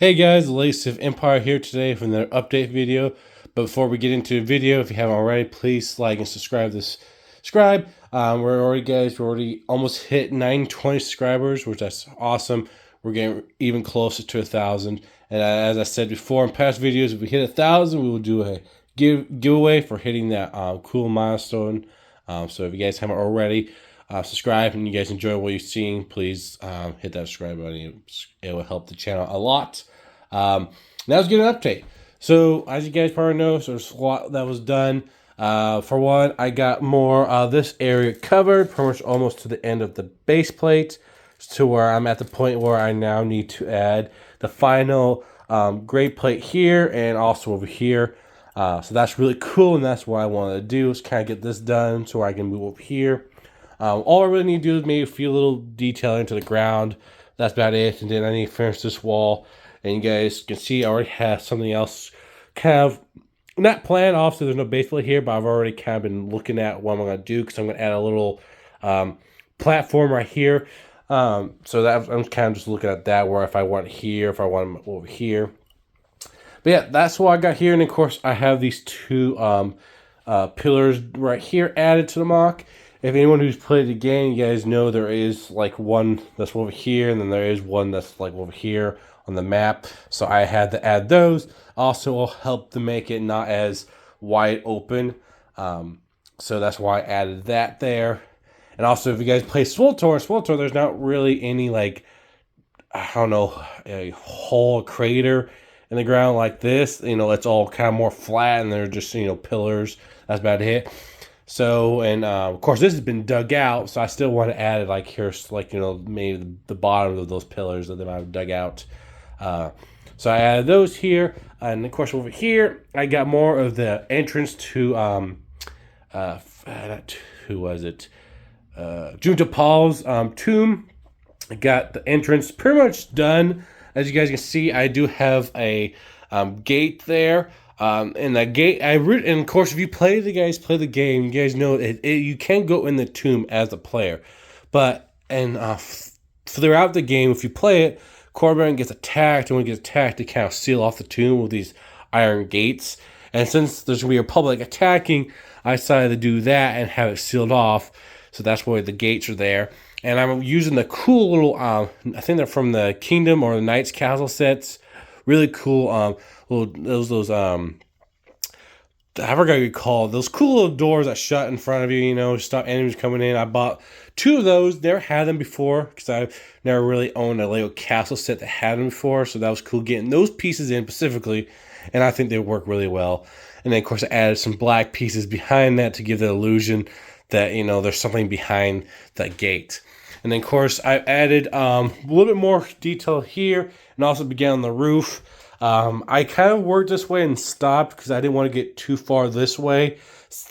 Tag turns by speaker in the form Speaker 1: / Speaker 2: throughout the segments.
Speaker 1: Hey guys, the latest of Empire here today for another update video. But before we get into the video, if you haven't already, please like and subscribe. We're already almost hit 920 subscribers, which that's awesome. We're getting even closer to 1,000. And as I said before in past videos, if we hit 1,000, we will do a giveaway for hitting that cool milestone. So if you guys haven't already, subscribe and you guys enjoy what you're seeing, please hit that subscribe button. It will help the channel a lot. Now let's get an update. So as you guys probably know, so there's a lot that was done. For one, I got more of this area covered, pretty much almost to the end of the base plate, to where I'm at the point where I now need to add the final gray plate here and also over here. So that's really cool, and that's what I wanted to do, is kind of get this done so I can move over here. All I really need to do is maybe a few little detail into the ground. That's about it. And then I need to finish this wall. And you guys can see I already have something else kind of not planned. Obviously, there's no base plate here, but I've already kind of been looking at what I'm going to do, because I'm going to add a little platform right here. So that I'm kind of just looking at that, where if I want here, if I want them over here. But yeah, that's what I got here. And of course, I have these two pillars right here added to the mock. If anyone who's played the game, you guys know there is like one that's over here, and then there is one that's like over here on the map. So I had to add those. Also will help to make it not as wide open. So that's why I added that there. And also, if you guys play Swoltor, there's not really any, like, I don't know, a hole, crater in the ground like this. You know, it's all kind of more flat, and they're just, pillars. That's about it. So, and of course, this has been dug out, so I still want to add it, like, here's, like, maybe the bottom of those pillars that they might have dug out. So I added those here, and of course, over here, I got more of the entrance to, who was it? Junta Paul's tomb. I got the entrance pretty much done. As you guys can see, I do have a gate there. And that gate, and of course, if you play the game, you guys know you can go in the tomb as a player. But, throughout the game, if you play it, Korriban gets attacked, and when he gets attacked, they kind of seal off the tomb with these iron gates. And since there's going to be a public attacking, I decided to do that and have it sealed off. So that's why the gates are there. And I'm using the cool little, I think they're from the Kingdom or the Knight's Castle sets. Really cool, those I forgot what you call it. Those cool little doors that shut in front of you, stop enemies coming in. I bought 2 of those. Never had them before, because I've never really owned a Lego castle set that had them before. So that was cool getting those pieces in specifically, and I think they work really well. And then, of course, I added some black pieces behind that to give the illusion that, there's something behind that gate. And then, of course, I added a little bit more detail here, and also began on the roof. I kind of worked this way and stopped because I didn't want to get too far this way.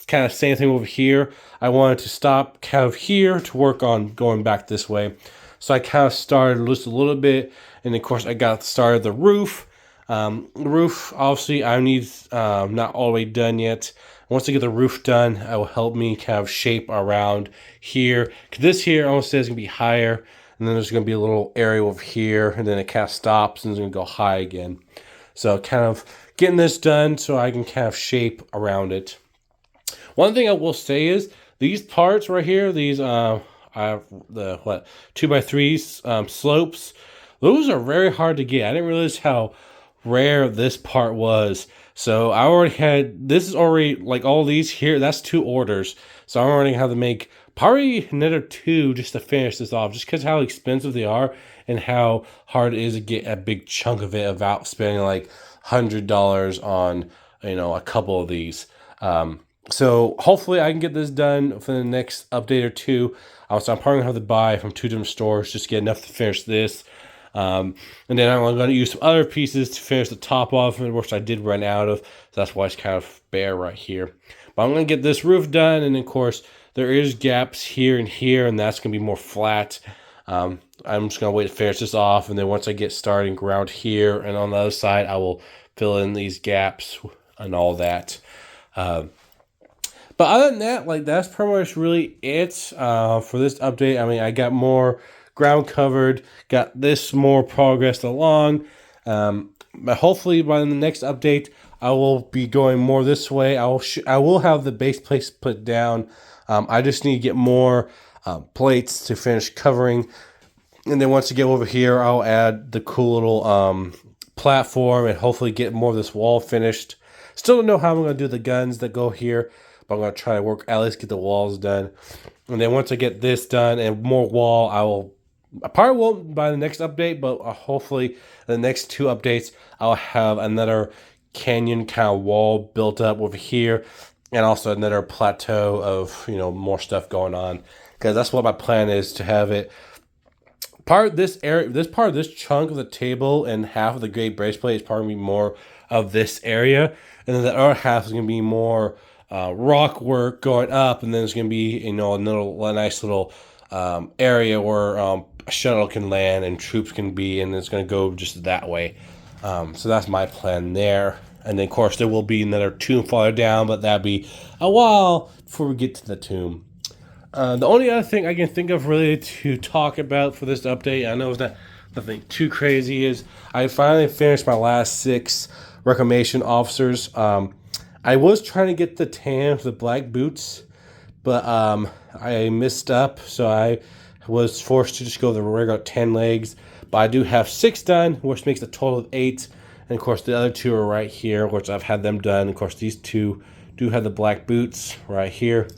Speaker 1: Kind of same thing over here. I wanted to stop kind of here to work on going back this way. So I kind of started just a little bit, and of course I got started the roof. The roof, obviously, I need not all the way done yet. Once I get the roof done, it will help me kind of shape around here. Because this here almost says it's going to be higher, and then there's going to be a little area over here, and then it kind of stops, and it's going to go high again. So kind of getting this done so I can kind of shape around it. One thing I will say is these parts right here, these I have the 2x3 slopes, those are very hard to get. I didn't realize how rare this part was. So I already had, this is already, like, all these here, that's 2 orders. So I'm already have to make probably another 2 just to finish this off, just because how expensive they are and how hard it is to get a big chunk of it without spending like $100 on, a couple of these. So hopefully I can get this done for the next update or 2. So I'm probably gonna have to buy from 2 different stores just to get enough to finish this. And then I'm going to use some other pieces to finish the top off, which I did run out of. So that's why it's kind of bare right here. But I'm going to get this roof done. And of course, there is gaps here and here, and that's going to be more flat. I'm just going to wait to finish this off. And then once I get starting ground here and on the other side, I will fill in these gaps and all that. But other than that, like, that's pretty much really it for this update. I mean, I got more ground covered, got this more progressed along. But hopefully by the next update, I will be going more this way. I will have the base plates put down. I just need to get more plates to finish covering. And then once you get over here, I'll add the cool little platform and hopefully get more of this wall finished. Still don't know how I'm going to do the guns that go here, but I'm going to try to work, at least get the walls done. And then once I get this done and more wall, I probably won't by the next update, but hopefully the next 2 updates, I'll have another canyon kind of wall built up over here, and also another plateau of, you know, more stuff going on. Because that's what my plan is, to have it part of this area, this part of this chunk of the table and half of the great braceplate is probably more of this area, and then the other half is going to be more rock work going up, and then there's going to be, you know, a nice little area where a shuttle can land and troops can be, and it's going to go just that way. So that's my plan there. And then of course there will be another tomb farther down, but that'll be a while before we get to the tomb. The only other thing I can think of really to talk about for this update, I know it's not nothing too crazy, is I finally finished my last 6 reclamation officers. I was trying to get the tan for the black boots, but I messed up, so I was forced to just go the regular 10 legs. But I do have 6 done, which makes a total of 8. And of course the other 2 are right here, which I've had them done. Of course these 2 do have the black boots right here.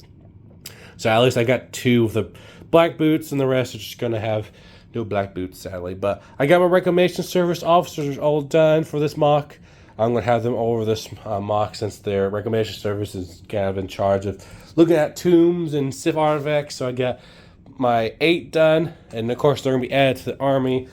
Speaker 1: So at least I got 2 of the black boots, and the rest are just going to have no black boots, sadly. But I got my reclamation service officers all done for this mock. I'm going to have them over this mock, since their reclamation service is kind of in charge of looking at tombs and Sith artifacts. So I got my 8 done, and of course they're going to be added to the army.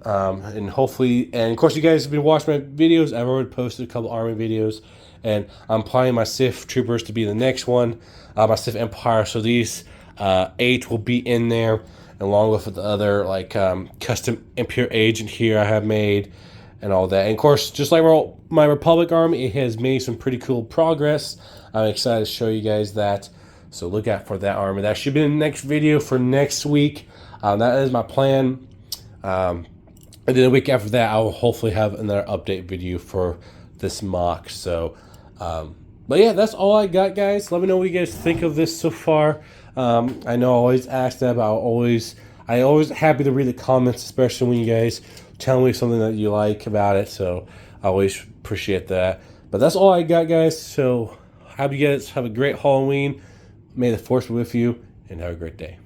Speaker 1: And hopefully, and of course you guys have been watching my videos. I've already posted a couple army videos, and I'm planning my Sith troopers to be the next one, my Sith Empire. So these 8 will be in there, along with the other like custom Imperial agent here I have made, and all that. And of course, just like my Republic army, it has made some pretty cool progress. I'm excited to show you guys that. So look out for that army. That should be the next video for next week. That is my plan. And then a week after that, I will hopefully have another update video for this mock. So, but yeah, that's all I got, guys. Let me know what you guys think of this so far. I know I always ask that, but I always happy to read the comments, especially when you guys tell me something that you like about it. So I always appreciate that. But that's all I got, guys. So hope you guys have a great Halloween. May the Force be with you, and have a great day.